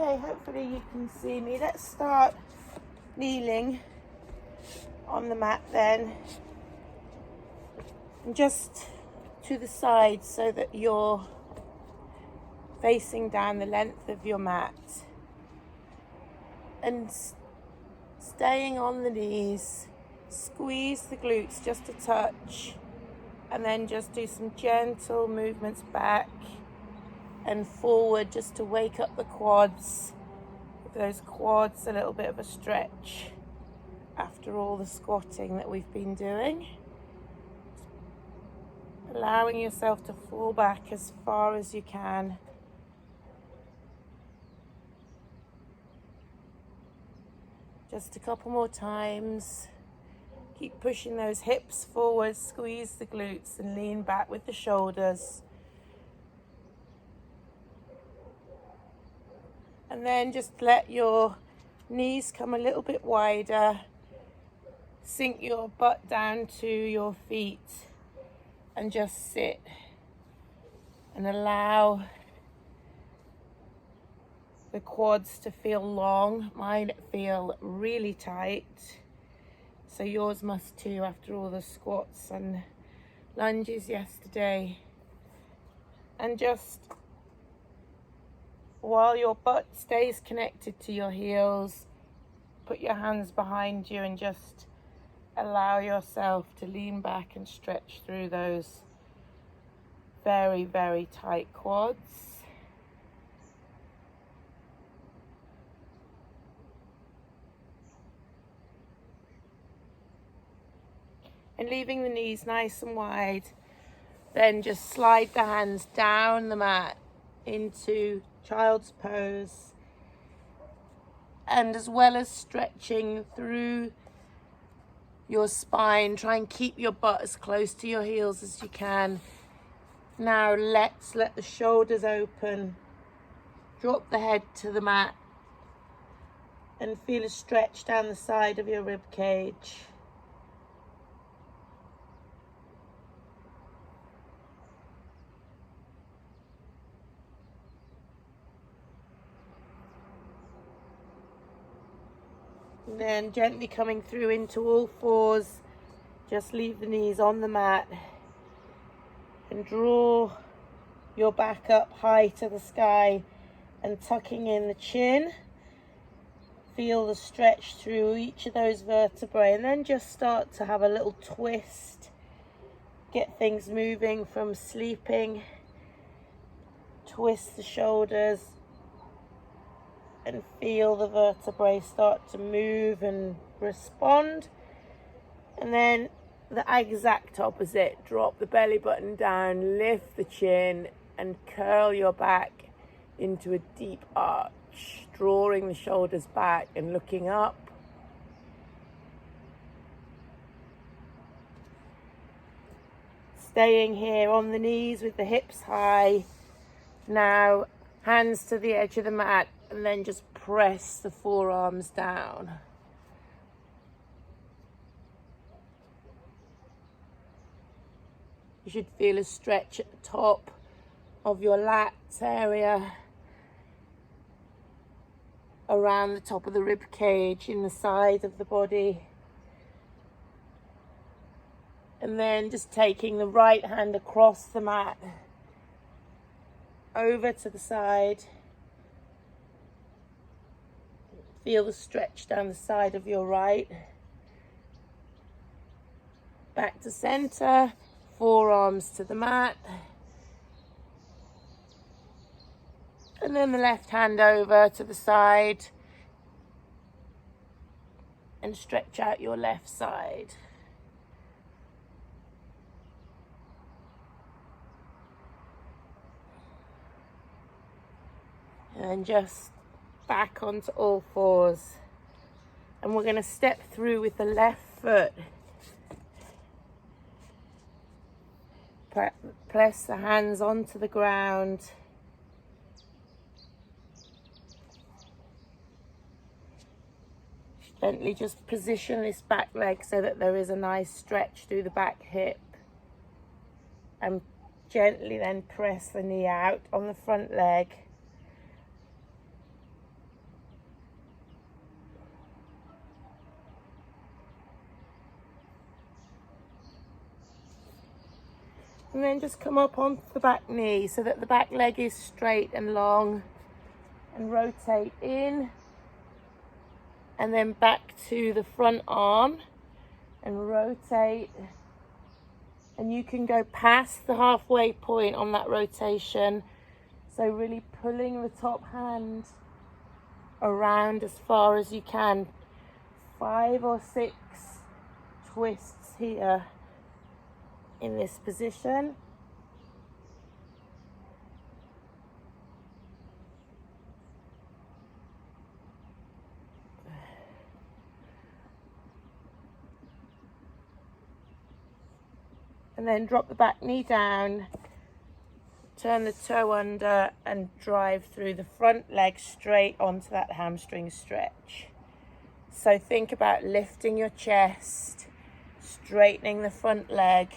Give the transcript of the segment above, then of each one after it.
Okay, hopefully you can see me. Let's start kneeling on the mat then. And just to the side so that you're facing down the length of your mat. And staying on the knees, squeeze the glutes just a touch. And then just do some gentle movements back and forward just to wake up the quads. Give those quads a little bit of a stretch after all the squatting that we've been doing. Allowing yourself to fall back as far as you can. Just a couple more times. Keep pushing those hips forward, squeeze the glutes and lean back with the shoulders. And then just let your knees come a little bit wider. Sink your butt down to your feet and just sit. And allow the quads to feel long. Mine feel really tight. So yours must too after all the squats and lunges yesterday. And just while your butt stays connected to your heels, put your hands behind you and just allow yourself to lean back and stretch through those very, very tight quads. And leaving the knees nice and wide, then just slide the hands down the mat into child's pose. And as well as stretching through your spine, try and keep your butt as close to your heels as you can. Now let's let the shoulders open, drop the head to the mat and feel a stretch down the side of your rib cage. And then gently coming through into all fours, just leave the knees on the mat and draw your back up high to the sky and tucking in the chin. Feel the stretch through each of those vertebrae and then just start to have a little twist. Get things moving from sleeping. Twist the shoulders and feel the vertebrae start to move and respond. And then the exact opposite, drop the belly button down, lift the chin and curl your back into a deep arch, drawing the shoulders back and looking up. Staying here on the knees with the hips high. Now hands to the edge of the mat and then just press the forearms down. You should feel a stretch at the top of your lats area, around the top of the rib cage, in the side of the body. And then just taking the right hand across the mat, over to the side. Feel the stretch down the side of your right. Back to center, forearms to the mat. And then the left hand over to the side. And stretch out your left side. And just back onto all fours. And we're going to step through with the left foot. Press the hands onto the ground. Gently just position this back leg so that there is a nice stretch through the back hip. And gently then press the knee out on the front leg. And then just come up onto the back knee so that the back leg is straight and long, and rotate in and then back to the front arm and rotate. And you can go past the halfway point on that rotation. So really pulling the top hand around as far as you can. 5 or 6 twists here in this position. And then drop the back knee down, turn the toe under and drive through the front leg straight onto that hamstring stretch. So think about lifting your chest, straightening the front leg,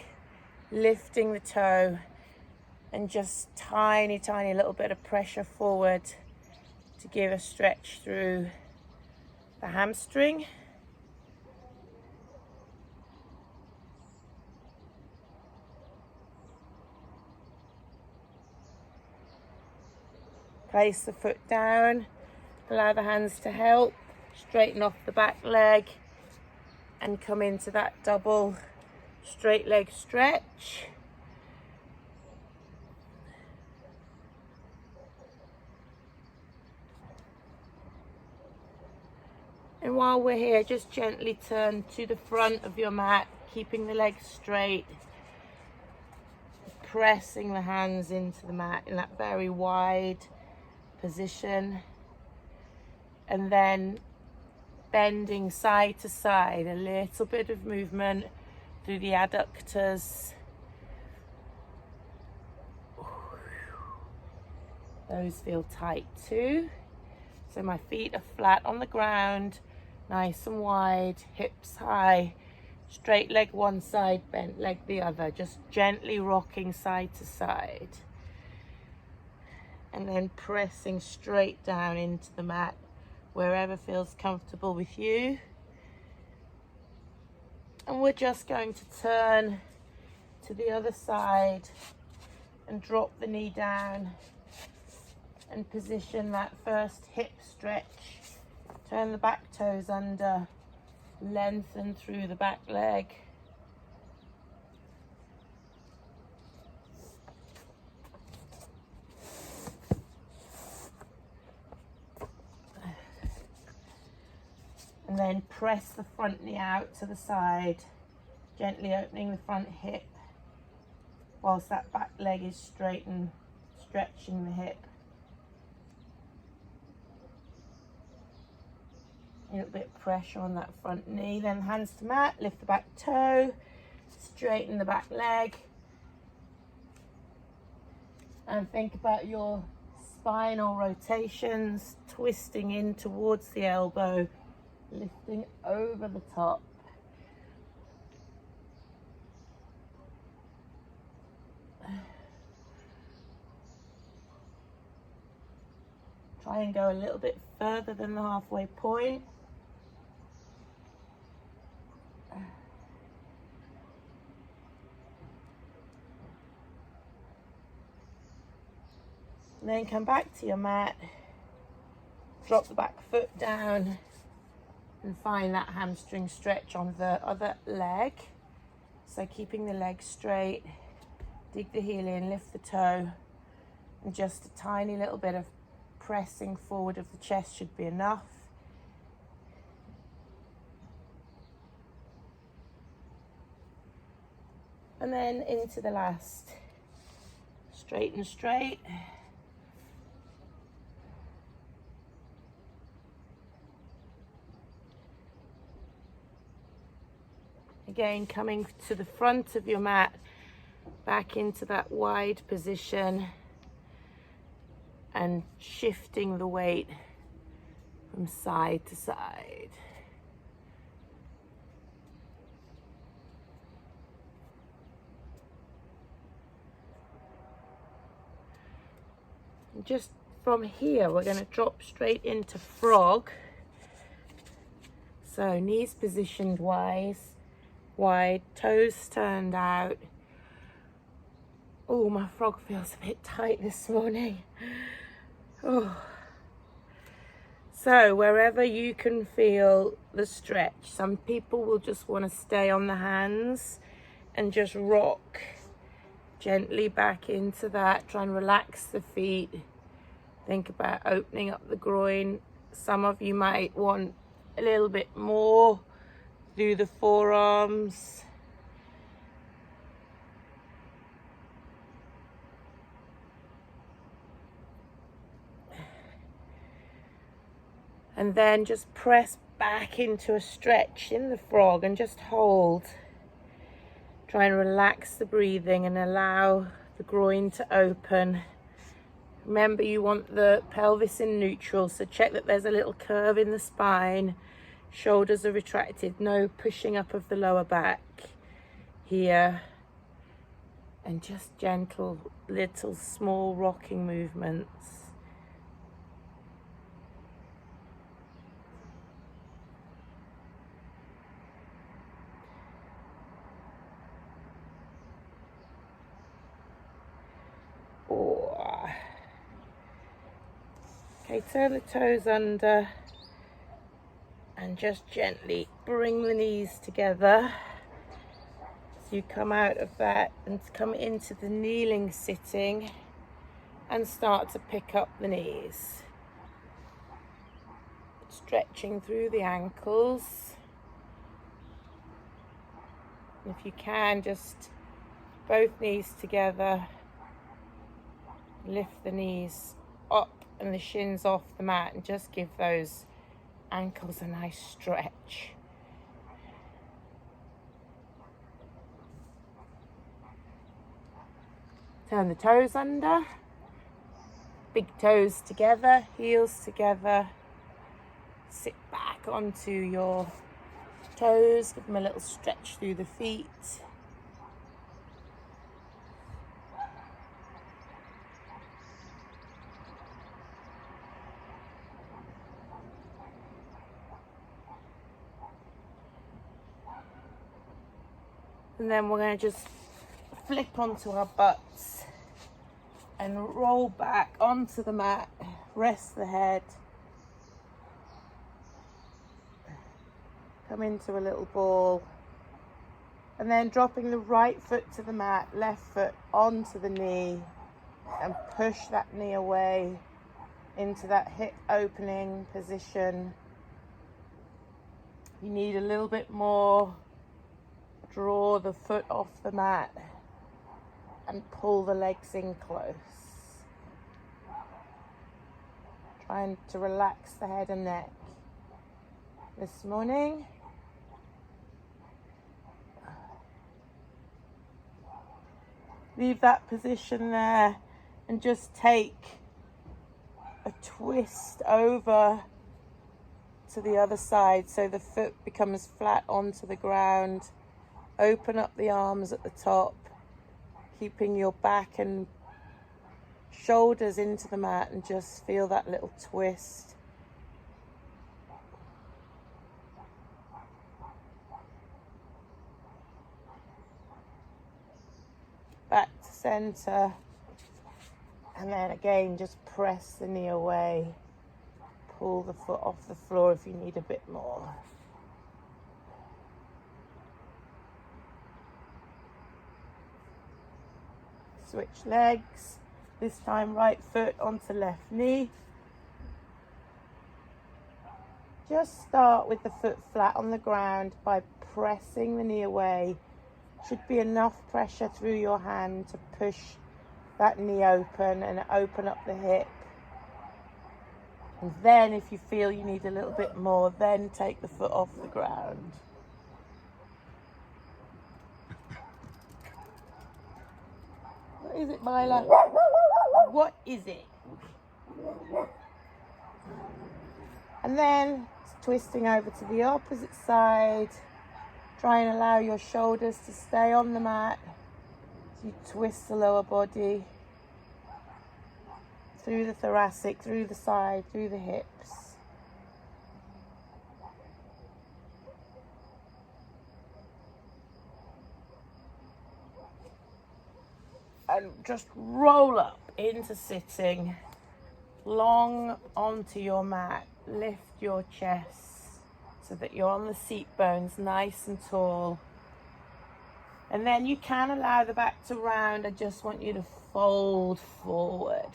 lifting the toe, and just tiny little bit of pressure forward to give a stretch through the hamstring. Place the foot down, allow the hands to help, straighten off the back leg and come into that double straight leg stretch. And while we're here, just gently turn to the front of your mat, keeping the legs straight, pressing the hands into the mat in that very wide position, and then bending side to side, a little bit of movement through the adductors. Those feel tight too. So my feet are flat on the ground, nice and wide, hips high, straight leg one side, bent leg the other, just gently rocking side to side. And then pressing straight down into the mat, wherever feels comfortable with you. And we're just going to turn to the other side and drop the knee down and position that first hip stretch. Turn the back toes under, lengthen through the back leg. And then press the front knee out to the side, gently opening the front hip whilst that back leg is straight and stretching the hip. A little bit of pressure on that front knee, then hands to mat, lift the back toe, straighten the back leg. And think about your spinal rotations, twisting in towards the elbow, lifting over the top. Try and go a little bit further than the halfway point. And then come back to your mat, drop the back foot down and find that hamstring stretch on the other leg. So keeping the leg straight, dig the heel in, lift the toe, and just a tiny little bit of pressing forward of the chest should be enough. And then into the last. Straight and straight. Again, coming to the front of your mat, back into that wide position and shifting the weight from side to side. And just from here, we're going to drop straight into frog. So knees positioned wide, toes turned out, Oh, my frog feels a bit tight this morning. Oh. So wherever you can feel the stretch, some people will just want to stay on the hands and just rock gently back into that. Try and relax the feet. Think about opening up the groin. Some of you might want a little bit more through the forearms. And then just press back into a stretch in the frog and just hold. Try and relax the breathing and allow the groin to open. Remember, you want the pelvis in neutral, so check that there's a little curve in the spine. Shoulders are retracted, no pushing up of the lower back here. And just gentle, little, small rocking movements. Okay, turn the toes under and just gently bring the knees together. So you come out of that and come into the kneeling sitting and start to pick up the knees. Stretching through the ankles. And if you can, just both knees together. Lift the knees up and the shins off the mat and just give those ankles a nice stretch. Turn the toes under, big toes together, heels together. Sit back onto your toes, give them a little stretch through the feet. And then we're going to just flip onto our butts and roll back onto the mat, rest the head, come into a little ball, and then dropping the right foot to the mat, left foot onto the knee, and push that knee away into that hip opening position. You need a little bit more. Draw the foot off the mat and pull the legs in close. Trying to relax the head and neck this morning. Leave that position there and just take a twist over to the other side so the foot becomes flat onto the ground. Open up the arms at the top, keeping your back and shoulders into the mat, and just feel that little twist. Back to center, and then again just press the knee away. Pull the foot off the floor if you need a bit more. Switch legs, this time right foot onto left knee. Just start with the foot flat on the ground by pressing the knee away. Should be enough pressure through your hand to push that knee open and open up the hip. And then if you feel you need a little bit more, then take the foot off the ground. What is it, Mila? What is it? And then twisting over to the opposite side. Try and allow your shoulders to stay on the mat. So you twist the lower body through the thoracic, through the side, through the hips. And just roll up into sitting, long onto your mat. Lift your chest so that you're on the seat bones, nice and tall. And then you can allow the back to round. I just want you to fold forward.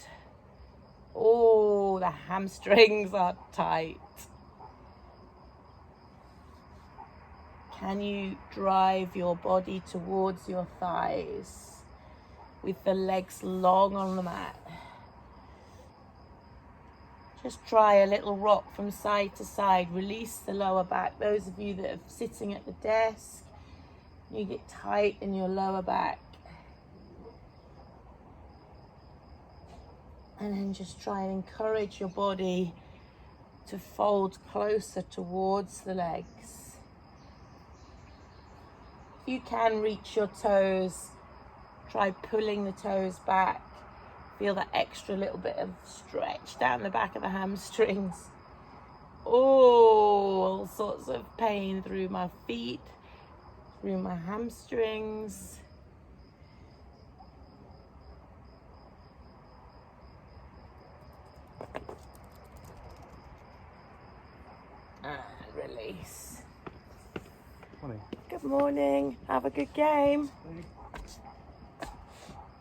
Oh, the hamstrings are tight. Can you drive your body towards your thighs with the legs long on the mat? Just try a little rock from side to side. Release the lower back. Those of you that are sitting at the desk, you get tight in your lower back. And then just try and encourage your body to fold closer towards the legs. If you can reach your toes, try pulling the toes back. Feel that extra little bit of stretch down the back of the hamstrings. Oh, all sorts of pain through my feet, through my hamstrings. And release. Morning. Good morning. Have a good game.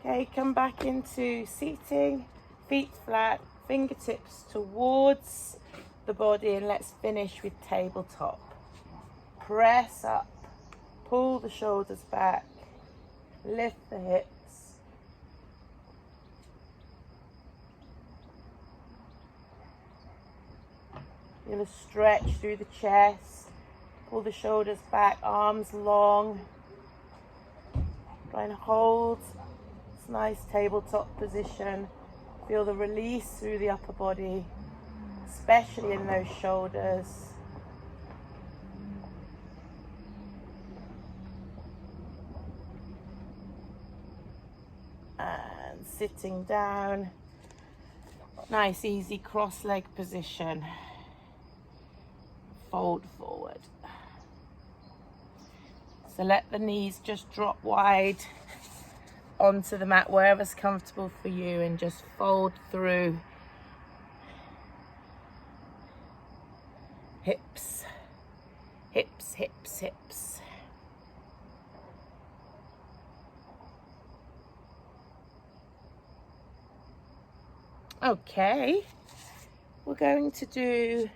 Okay, come back into seating, feet flat, fingertips towards the body, and let's finish with tabletop. Press up, pull the shoulders back, lift the hips. You're going to stretch through the chest, pull the shoulders back, arms long. Try and hold this nice tabletop position. Feel the release through the upper body, especially in those shoulders. And sitting down, nice easy cross-leg position. Fold forward. So let the knees just drop wide onto the mat, wherever's comfortable for you, and just fold through. Hips, hips, hips, hips. Okay, we're going to do